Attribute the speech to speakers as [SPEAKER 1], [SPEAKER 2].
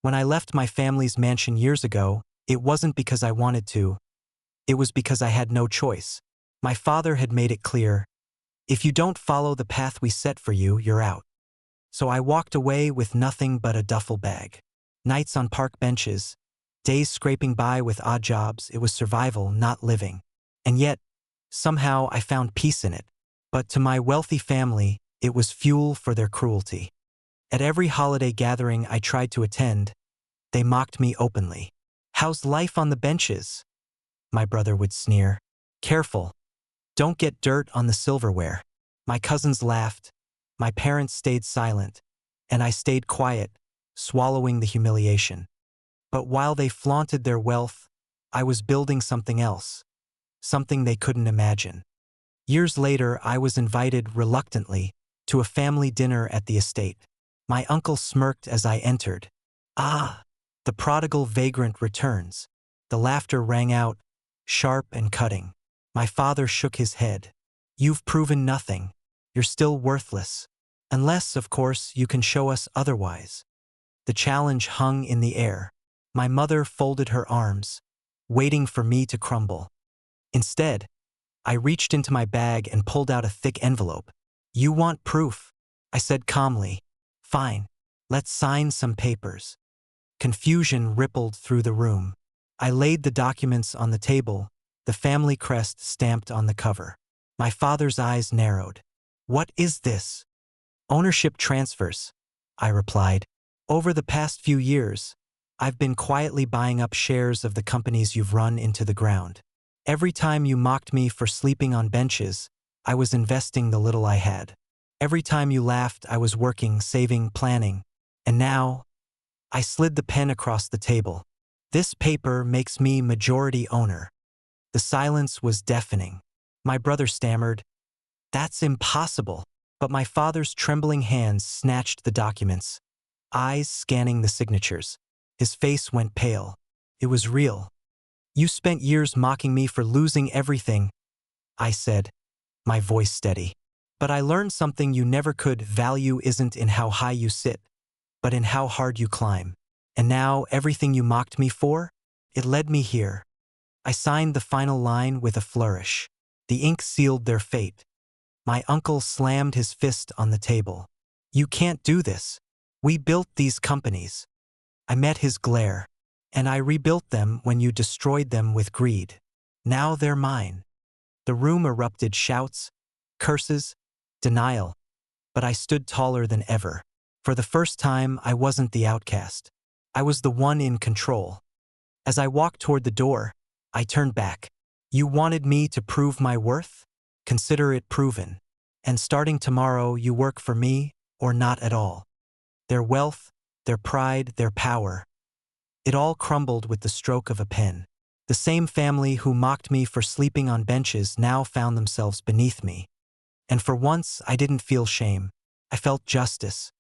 [SPEAKER 1] When I left my family's mansion years ago, it wasn't because I wanted to. It was because I had no choice. My father had made it clear, if you don't follow the path we set for you, you're out. So I walked away with nothing but a duffel bag. Nights on park benches, days scraping by with odd jobs, it was survival, not living. And yet, somehow I found peace in it. But to my wealthy family, it was fuel for their cruelty. At every holiday gathering I tried to attend, they mocked me openly. "How's life on the benches?" my brother would sneer. "Careful. Don't get dirt on the silverware." My cousins laughed. My parents stayed silent. And I stayed quiet, swallowing the humiliation. But while they flaunted their wealth, I was building something else. Something they couldn't imagine. Years later, I was invited, reluctantly, to a family dinner at the estate. My uncle smirked as I entered. "Ah, the prodigal vagrant returns." The laughter rang out, sharp and cutting. My father shook his head. "You've proven nothing. You're still worthless. Unless, of course, you can show us otherwise." The challenge hung in the air. My mother folded her arms, waiting for me to crumble. Instead, I reached into my bag and pulled out a thick envelope. "You want proof," I said calmly. "Fine. Let's sign some papers." Confusion rippled through the room. I laid the documents on the table, the family crest stamped on the cover. My father's eyes narrowed. "What is this?" "Ownership transfers," I replied. "Over the past few years, I've been quietly buying up shares of the companies you've run into the ground. Every time you mocked me for sleeping on benches, I was investing the little I had. Every time you laughed, I was working, saving, planning. And now," I slid the pen across the table, "this paper makes me majority owner." The silence was deafening. My brother stammered, "That's impossible." But my father's trembling hands snatched the documents, eyes scanning the signatures. His face went pale. It was real. "You spent years mocking me for losing everything," I said, my voice steady. "But I learned something you never could. Value isn't in how high you sit, but in how hard you climb. And now, everything you mocked me for? It led me here." I signed the final line with a flourish. The ink sealed their fate. My uncle slammed his fist on the table. "You can't do this. We built these companies." I met his glare. "And I rebuilt them when you destroyed them with greed. Now they're mine." The room erupted, shouts, curses, denial. But I stood taller than ever. For the first time, I wasn't the outcast. I was the one in control. As I walked toward the door, I turned back. "You wanted me to prove my worth? Consider it proven. And starting tomorrow, you work for me or not at all." Their wealth, their pride, their power. It all crumbled with the stroke of a pen. The same family who mocked me for sleeping on benches now found themselves beneath me. And for once, I didn't feel shame. I felt justice.